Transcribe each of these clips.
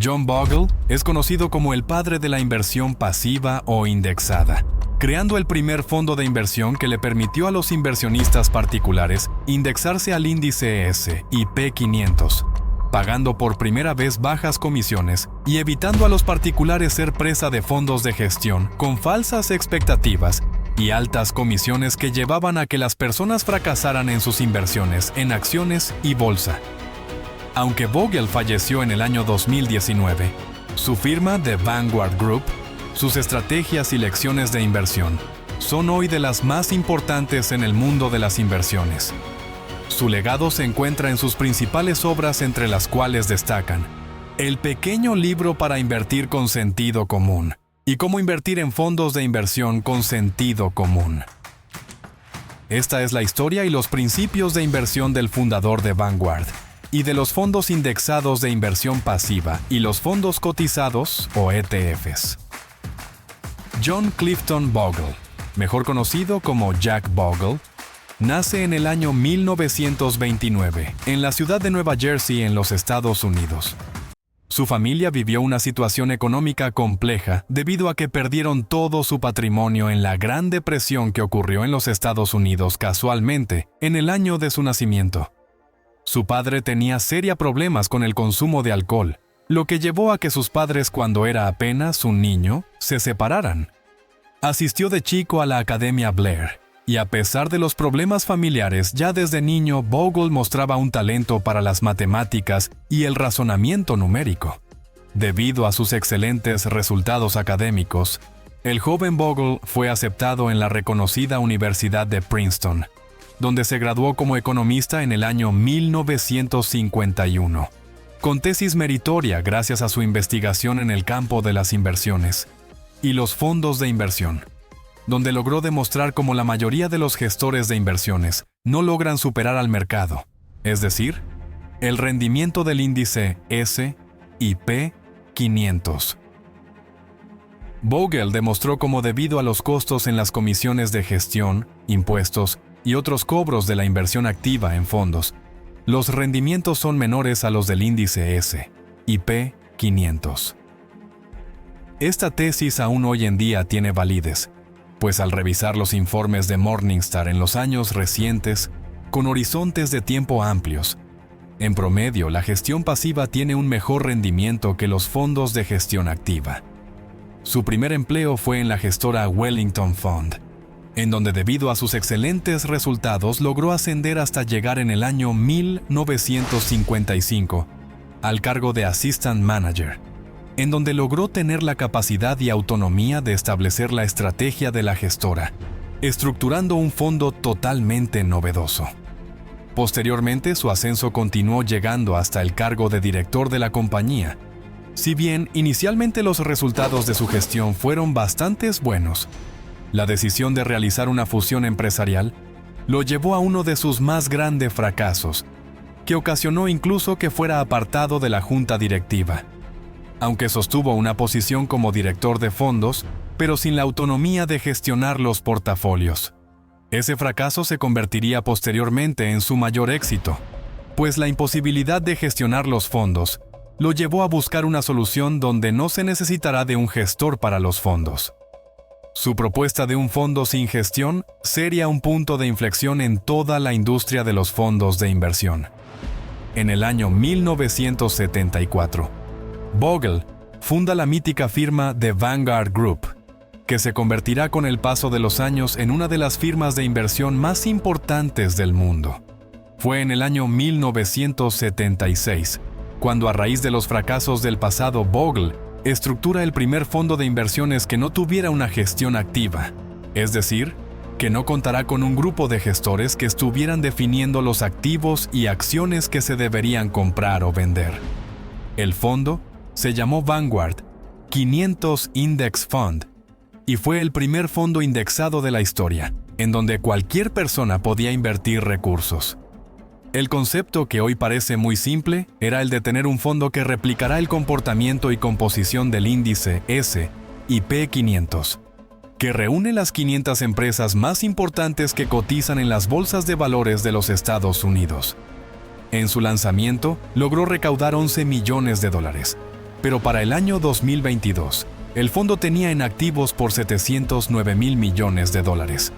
John Bogle es conocido como el padre de la inversión pasiva o indexada, creando el primer fondo de inversión que le permitió a los inversionistas particulares indexarse al índice S&P 500, pagando por primera vez bajas comisiones y evitando a los particulares ser presa de fondos de gestión con falsas expectativas y altas comisiones que llevaban a que las personas fracasaran en sus inversiones en acciones y bolsa. Aunque Bogle falleció en el año 2019, su firma The Vanguard Group, sus estrategias y lecciones de inversión son hoy de las más importantes en el mundo de las inversiones. Su legado se encuentra en sus principales obras, entre las cuales destacan El pequeño libro para invertir con sentido común y Cómo invertir en fondos de inversión con sentido común. Esta es la historia y los principios de inversión del fundador de Vanguard y de los fondos indexados de inversión pasiva y los fondos cotizados o ETFs. John Clifton Bogle, mejor conocido como Jack Bogle, nace en el año 1929 en la ciudad de Nueva Jersey, en los Estados Unidos. Su familia vivió una situación económica compleja debido a que perdieron todo su patrimonio en la Gran Depresión que ocurrió en los Estados Unidos casualmente en el año de su nacimiento. Su padre tenía serios problemas con el consumo de alcohol, lo que llevó a que sus padres, cuando era apenas un niño, se separaran. Asistió de chico a la Academia Blair, y a pesar de los problemas familiares, ya desde niño Bogle mostraba un talento para las matemáticas y el razonamiento numérico. Debido a sus excelentes resultados académicos, el joven Bogle fue aceptado en la reconocida Universidad de Princeton, donde se graduó como economista en el año 1951, con tesis meritoria gracias a su investigación en el campo de las inversiones y los fondos de inversión, donde logró demostrar cómo la mayoría de los gestores de inversiones no logran superar al mercado, es decir, el rendimiento del índice S&P 500. Bogle demostró cómo, debido a los costos en las comisiones de gestión, impuestos y otros cobros de la inversión activa en fondos, los rendimientos son menores a los del índice S&P 500. Esta tesis aún hoy en día tiene validez, pues al revisar los informes de Morningstar en los años recientes, con horizontes de tiempo amplios, en promedio la gestión pasiva tiene un mejor rendimiento que los fondos de gestión activa. Su primer empleo fue en la gestora Wellington Fund, en donde, debido a sus excelentes resultados, logró ascender hasta llegar en el año 1955 al cargo de Assistant Manager, en donde logró tener la capacidad y autonomía de establecer la estrategia de la gestora, estructurando un fondo totalmente novedoso. Posteriormente, su ascenso continuó, llegando hasta el cargo de director de la compañía. Si bien inicialmente los resultados de su gestión fueron bastante buenos, la decisión de realizar una fusión empresarial lo llevó a uno de sus más grandes fracasos, que ocasionó incluso que fuera apartado de la junta directiva. Aunque sostuvo una posición como director de fondos, pero sin la autonomía de gestionar los portafolios. Ese fracaso se convertiría posteriormente en su mayor éxito, pues la imposibilidad de gestionar los fondos lo llevó a buscar una solución donde no se necesitará de un gestor para los fondos. Su propuesta de un fondo sin gestión sería un punto de inflexión en toda la industria de los fondos de inversión. En el año 1974, Bogle funda la mítica firma The Vanguard Group, que se convertirá con el paso de los años en una de las firmas de inversión más importantes del mundo. Fue en el año 1976, cuando, a raíz de los fracasos del pasado, Bogle estructura el primer fondo de inversiones que no tuviera una gestión activa, es decir, que no contará con un grupo de gestores que estuvieran definiendo los activos y acciones que se deberían comprar o vender. El fondo se llamó Vanguard 500 Index Fund y fue el primer fondo indexado de la historia, en donde cualquier persona podía invertir recursos. El concepto, que hoy parece muy simple, era el de tener un fondo que replicará el comportamiento y composición del índice S&P 500, que reúne las 500 empresas más importantes que cotizan en las bolsas de valores de los Estados Unidos. En su lanzamiento, logró recaudar $11 millones, Pero para el año 2022, el fondo tenía en activos por $709,000 millones.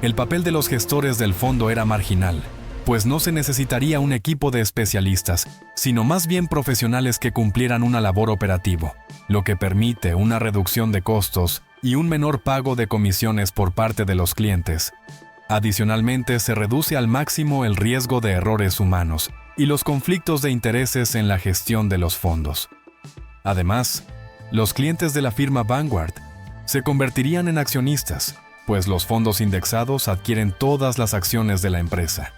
El papel de los gestores del fondo era marginal, pues no se necesitaría un equipo de especialistas, sino más bien profesionales que cumplieran una labor operativa, lo que permite una reducción de costos y un menor pago de comisiones por parte de los clientes. Adicionalmente, se reduce al máximo el riesgo de errores humanos y los conflictos de intereses en la gestión de los fondos. Además, los clientes de la firma Vanguard se convertirían en accionistas, pues los fondos indexados adquieren todas las acciones de la empresa.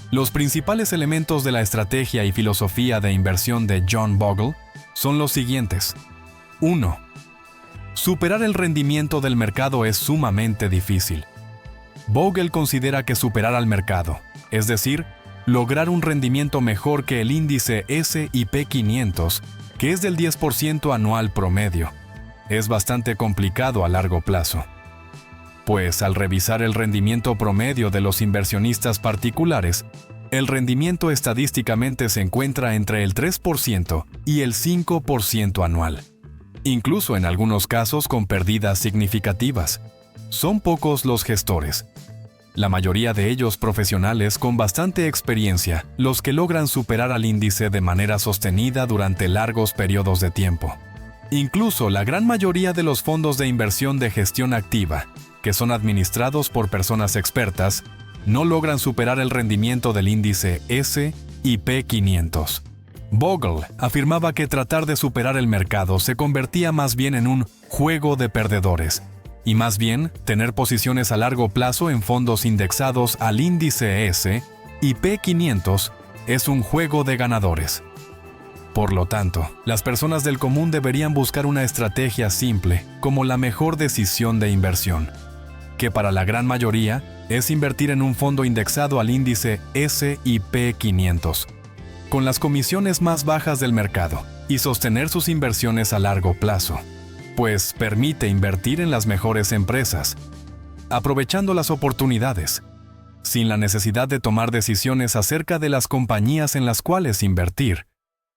Los principales elementos de la estrategia y filosofía de inversión de John Bogle son los siguientes. 1. Superar el rendimiento del mercado es sumamente difícil. Bogle considera que superar al mercado, es decir, lograr un rendimiento mejor que el índice S&P 500, que es del 10% anual promedio, es bastante complicado a largo plazo. Pues al revisar el rendimiento promedio de los inversionistas particulares, el rendimiento estadísticamente se encuentra entre el 3% y el 5% anual, incluso en algunos casos con pérdidas significativas. Son pocos los gestores, la mayoría de ellos profesionales con bastante experiencia, los que logran superar al índice de manera sostenida durante largos periodos de tiempo. Incluso la gran mayoría de los fondos de inversión de gestión activa, que son administrados por personas expertas, no logran superar el rendimiento del índice S&P 500. Bogle afirmaba que tratar de superar el mercado se convertía más bien en un juego de perdedores, y más bien tener posiciones a largo plazo en fondos indexados al índice S&P 500 es un juego de ganadores. Por lo tanto, las personas del común deberían buscar una estrategia simple como la mejor decisión de inversión, que para la gran mayoría es invertir en un fondo indexado al índice S&P 500, con las comisiones más bajas del mercado, y sostener sus inversiones a largo plazo, pues permite invertir en las mejores empresas, aprovechando las oportunidades, sin la necesidad de tomar decisiones acerca de las compañías en las cuales invertir,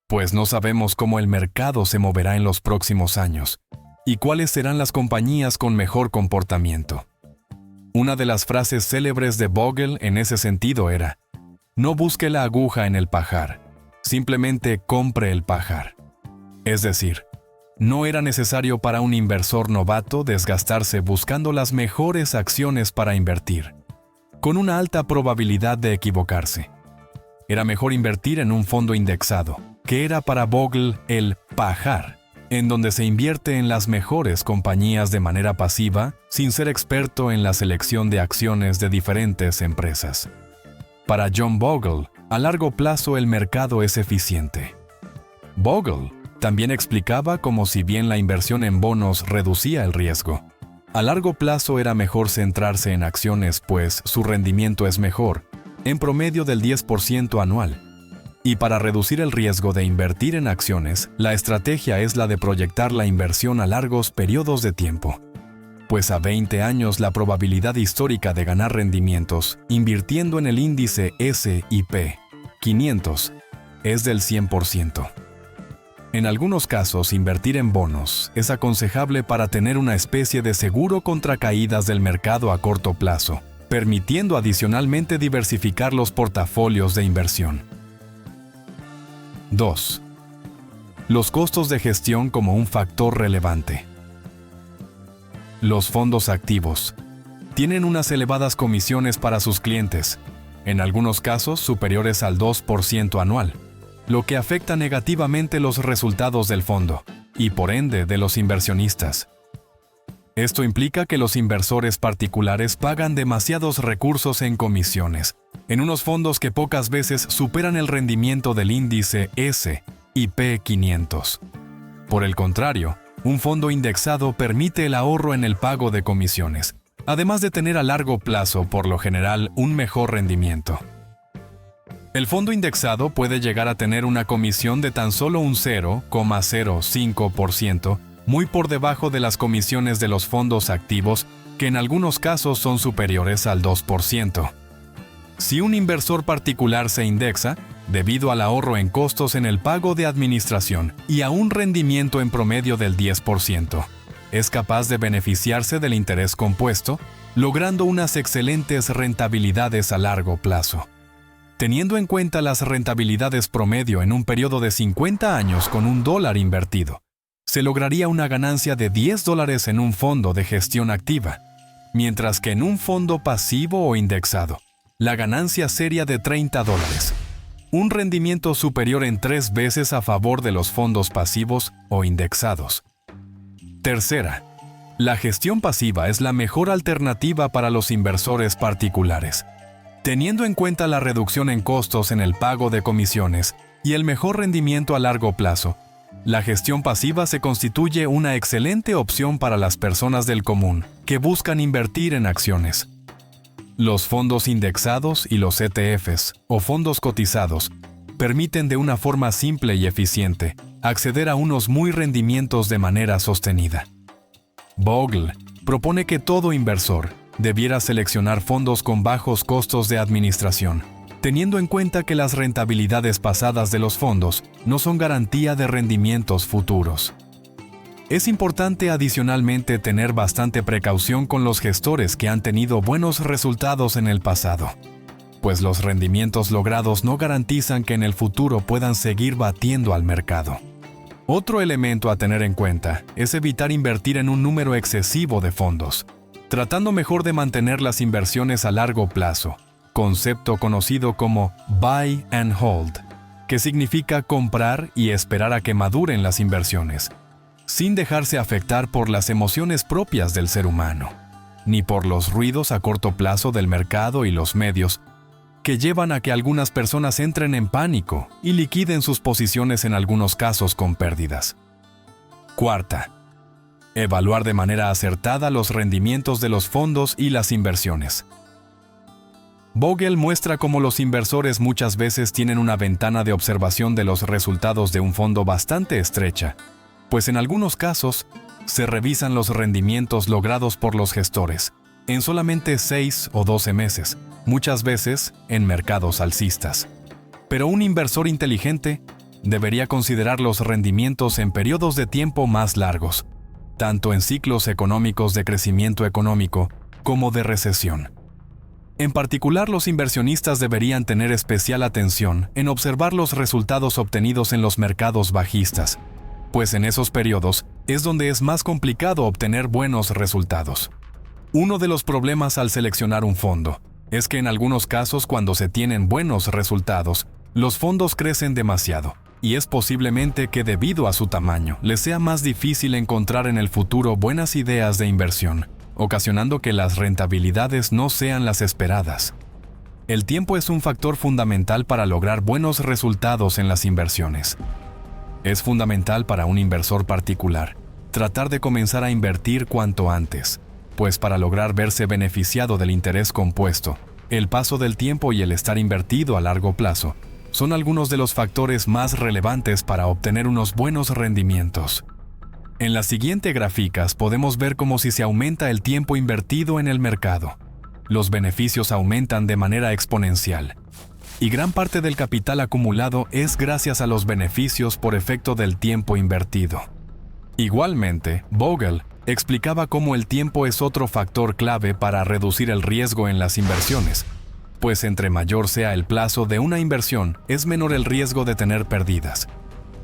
pues no sabemos cómo el mercado se moverá en los próximos años y cuáles serán las compañías con mejor comportamiento. Una de las frases célebres de Bogle en ese sentido era: no busque la aguja en el pajar, simplemente compre el pajar. Es decir, no era necesario para un inversor novato desgastarse buscando las mejores acciones para invertir, con una alta probabilidad de equivocarse. Era mejor invertir en un fondo indexado, que era para Bogle el pajar, en donde se invierte en las mejores compañías de manera pasiva, sin ser experto en la selección de acciones de diferentes empresas. Para John Bogle, a largo plazo el mercado es eficiente. Bogle también explicaba cómo, si bien la inversión en bonos reducía el riesgo, a largo plazo era mejor centrarse en acciones, pues su rendimiento es mejor, en promedio del 10% anual. Y para reducir el riesgo de invertir en acciones, la estrategia es la de proyectar la inversión a largos periodos de tiempo, pues a 20 años la probabilidad histórica de ganar rendimientos invirtiendo en el índice S&P 500 es del 100%. En algunos casos, invertir en bonos es aconsejable para tener una especie de seguro contra caídas del mercado a corto plazo, permitiendo adicionalmente diversificar los portafolios de inversión. 2. Los costos de gestión como un factor relevante. Los fondos activos tienen unas elevadas comisiones para sus clientes, en algunos casos superiores al 2% anual, lo que afecta negativamente los resultados del fondo y por ende de los inversionistas. Esto implica que los inversores particulares pagan demasiados recursos en comisiones, en unos fondos que pocas veces superan el rendimiento del índice S&P 500. Por el contrario, un fondo indexado permite el ahorro en el pago de comisiones, además de tener a largo plazo, por lo general, un mejor rendimiento. El fondo indexado puede llegar a tener una comisión de tan solo un 0,05%, muy por debajo de las comisiones de los fondos activos, que en algunos casos son superiores al 2%. Si un inversor particular se indexa, debido al ahorro en costos en el pago de administración y a un rendimiento en promedio del 10%. Es capaz de beneficiarse del interés compuesto, logrando unas excelentes rentabilidades a largo plazo. Teniendo en cuenta las rentabilidades promedio en un periodo de 50 años con $1 invertido, se lograría una ganancia de $10 en un fondo de gestión activa, mientras que en un fondo pasivo o indexado, la ganancia sería de $30, un rendimiento superior en 3 veces a favor de los fondos pasivos o indexados. Tercera, la gestión pasiva es la mejor alternativa para los inversores particulares. Teniendo en cuenta la reducción en costos en el pago de comisiones y el mejor rendimiento a largo plazo, la gestión pasiva se constituye una excelente opción para las personas del común que buscan invertir en acciones. Los fondos indexados y los ETFs, o fondos cotizados, permiten de una forma simple y eficiente acceder a unos muy rendimientos de manera sostenida. Bogle propone que todo inversor debiera seleccionar fondos con bajos costos de administración, teniendo en cuenta que las rentabilidades pasadas de los fondos no son garantía de rendimientos futuros. Es importante adicionalmente tener bastante precaución con los gestores que han tenido buenos resultados en el pasado, pues los rendimientos logrados no garantizan que en el futuro puedan seguir batiendo al mercado. Otro elemento a tener en cuenta es evitar invertir en un número excesivo de fondos, tratando mejor de mantener las inversiones a largo plazo, concepto conocido como buy and hold, que significa comprar y esperar a que maduren las inversiones, sin dejarse afectar por las emociones propias del ser humano, ni por los ruidos a corto plazo del mercado y los medios, que llevan a que algunas personas entren en pánico y liquiden sus posiciones en algunos casos con pérdidas. Cuarta, evaluar de manera acertada los rendimientos de los fondos y las inversiones. Bogle muestra cómo los inversores muchas veces tienen una ventana de observación de los resultados de un fondo bastante estrecha, pues en algunos casos se revisan los rendimientos logrados por los gestores en solamente 6 o 12 meses, muchas veces en mercados alcistas. Pero un inversor inteligente debería considerar los rendimientos en periodos de tiempo más largos, tanto en ciclos económicos de crecimiento económico como de recesión. En particular, los inversionistas deberían tener especial atención en observar los resultados obtenidos en los mercados bajistas, pues en esos periodos es donde es más complicado obtener buenos resultados. Uno de los problemas al seleccionar un fondo es que en algunos casos, cuando se tienen buenos resultados, los fondos crecen demasiado, y es posiblemente que debido a su tamaño les sea más difícil encontrar en el futuro buenas ideas de inversión, ocasionando que las rentabilidades no sean las esperadas. El tiempo es un factor fundamental para lograr buenos resultados en las inversiones. Es fundamental para un inversor particular tratar de comenzar a invertir cuanto antes, pues para lograr verse beneficiado del interés compuesto, el paso del tiempo y el estar invertido a largo plazo son algunos de los factores más relevantes para obtener unos buenos rendimientos. En las siguientes gráficas podemos ver cómo si se aumenta el tiempo invertido en el mercado, los beneficios aumentan de manera exponencial, y gran parte del capital acumulado es gracias a los beneficios por efecto del tiempo invertido. Igualmente, Bogle explicaba cómo el tiempo es otro factor clave para reducir el riesgo en las inversiones, pues entre mayor sea el plazo de una inversión, es menor el riesgo de tener pérdidas,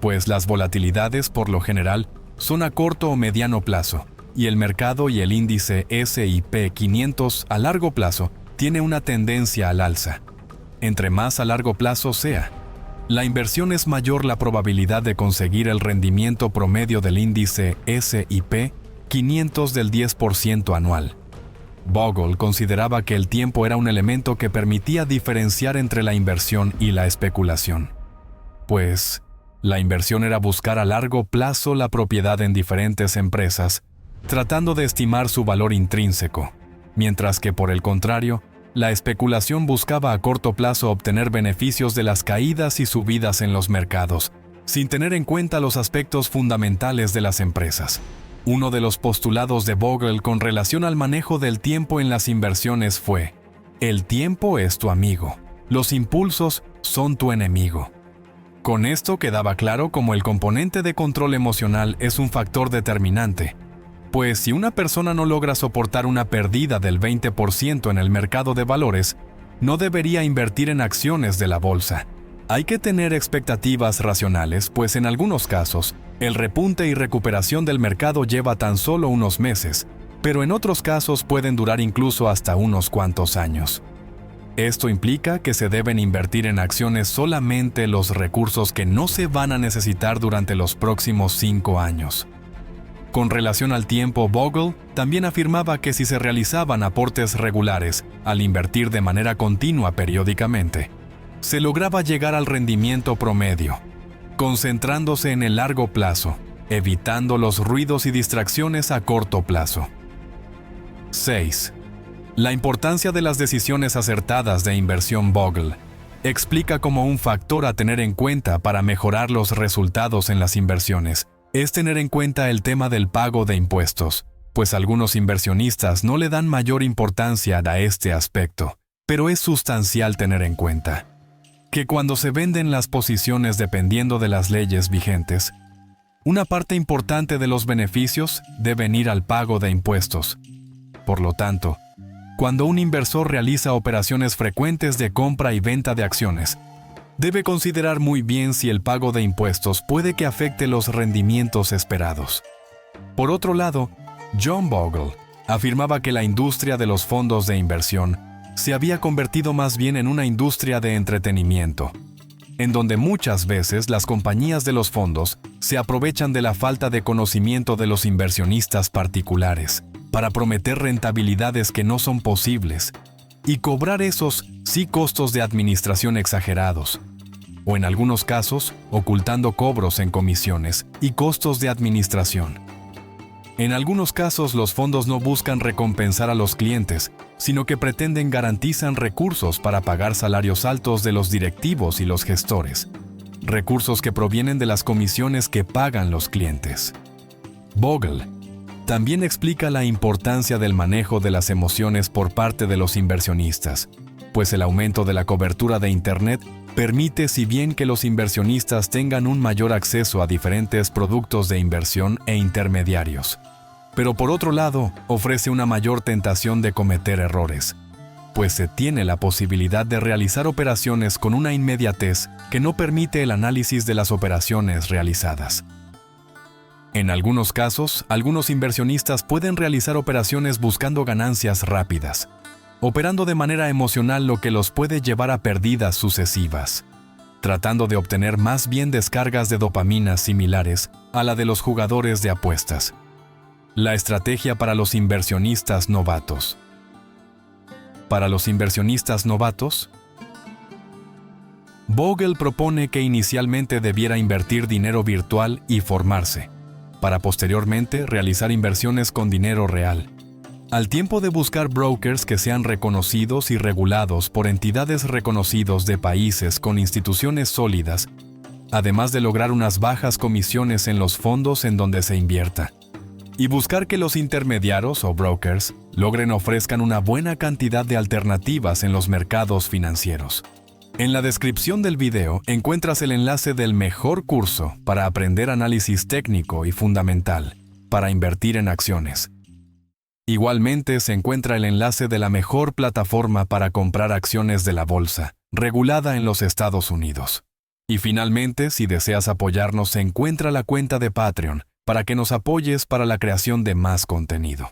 pues las volatilidades, por lo general, son a corto o mediano plazo, y el mercado y el índice S&P 500 a largo plazo tiene una tendencia al alza. Entre más a largo plazo sea, la inversión es mayor la probabilidad de conseguir el rendimiento promedio del índice S&P 500 del 10% anual. Bogle consideraba que el tiempo era un elemento que permitía diferenciar entre la inversión y la especulación, pues la inversión era buscar a largo plazo la propiedad en diferentes empresas, tratando de estimar su valor intrínseco, mientras que por el contrario, la especulación buscaba a corto plazo obtener beneficios de las caídas y subidas en los mercados, sin tener en cuenta los aspectos fundamentales de las empresas. Uno de los postulados de Bogle con relación al manejo del tiempo en las inversiones fue: el tiempo es tu amigo. Los impulsos son tu enemigo. Con esto quedaba claro cómo el componente de control emocional es un factor determinante, pues si una persona no logra soportar una pérdida del 20% en el mercado de valores, no debería invertir en acciones de la bolsa. Hay que tener expectativas racionales, pues en algunos casos, el repunte y recuperación del mercado lleva tan solo unos meses, pero en otros casos pueden durar incluso hasta unos cuantos años. Esto implica que se deben invertir en acciones solamente los recursos que no se van a necesitar durante los próximos 5 años. Con relación al tiempo, Bogle también afirmaba que si se realizaban aportes regulares al invertir de manera continua periódicamente, se lograba llegar al rendimiento promedio, concentrándose en el largo plazo, evitando los ruidos y distracciones a corto plazo. 6. La importancia de las decisiones acertadas de inversión. Bogle explica como un factor a tener en cuenta para mejorar los resultados en las inversiones es tener en cuenta el tema del pago de impuestos, pues algunos inversionistas no le dan mayor importancia a este aspecto, pero es sustancial tener en cuenta que cuando se venden las posiciones dependiendo de las leyes vigentes, una parte importante de los beneficios deben ir al pago de impuestos. Por lo tanto, cuando un inversor realiza operaciones frecuentes de compra y venta de acciones, debe considerar muy bien si el pago de impuestos puede que afecte los rendimientos esperados. Por otro lado, John Bogle afirmaba que la industria de los fondos de inversión se había convertido más bien en una industria de entretenimiento, en donde muchas veces las compañías de los fondos se aprovechan de la falta de conocimiento de los inversionistas particulares para prometer rentabilidades que no son posibles y cobrar esos costos de administración exagerados, o en algunos casos, ocultando cobros en comisiones y costos de administración. En algunos casos, los fondos no buscan recompensar a los clientes, sino que pretenden garantizar recursos para pagar salarios altos de los directivos y los gestores, recursos que provienen de las comisiones que pagan los clientes. Bogle también explica la importancia del manejo de las emociones por parte de los inversionistas, pues el aumento de la cobertura de Internet permite, si bien que los inversionistas tengan un mayor acceso a diferentes productos de inversión e intermediarios, pero por otro lado, ofrece una mayor tentación de cometer errores, pues se tiene la posibilidad de realizar operaciones con una inmediatez que no permite el análisis de las operaciones realizadas. En algunos casos, algunos inversionistas pueden realizar operaciones buscando ganancias rápidas, operando de manera emocional, lo que los puede llevar a pérdidas sucesivas, tratando de obtener más bien descargas de dopamina similares a la de los jugadores de apuestas. La estrategia para los inversionistas novatos. Para los inversionistas novatos, Bogle propone que inicialmente debiera invertir dinero virtual y formarse, para posteriormente realizar inversiones con dinero real, al tiempo de buscar brokers que sean reconocidos y regulados por entidades reconocidos de países con instituciones sólidas, además de lograr unas bajas comisiones en los fondos en donde se invierta, y buscar que los intermediarios o brokers ofrezcan una buena cantidad de alternativas en los mercados financieros. En la descripción del video encuentras el enlace del mejor curso para aprender análisis técnico y fundamental para invertir en acciones. Igualmente se encuentra el enlace de la mejor plataforma para comprar acciones de la bolsa, regulada en los Estados Unidos. Y finalmente, si deseas apoyarnos, se encuentra la cuenta de Patreon para que nos apoyes para la creación de más contenido.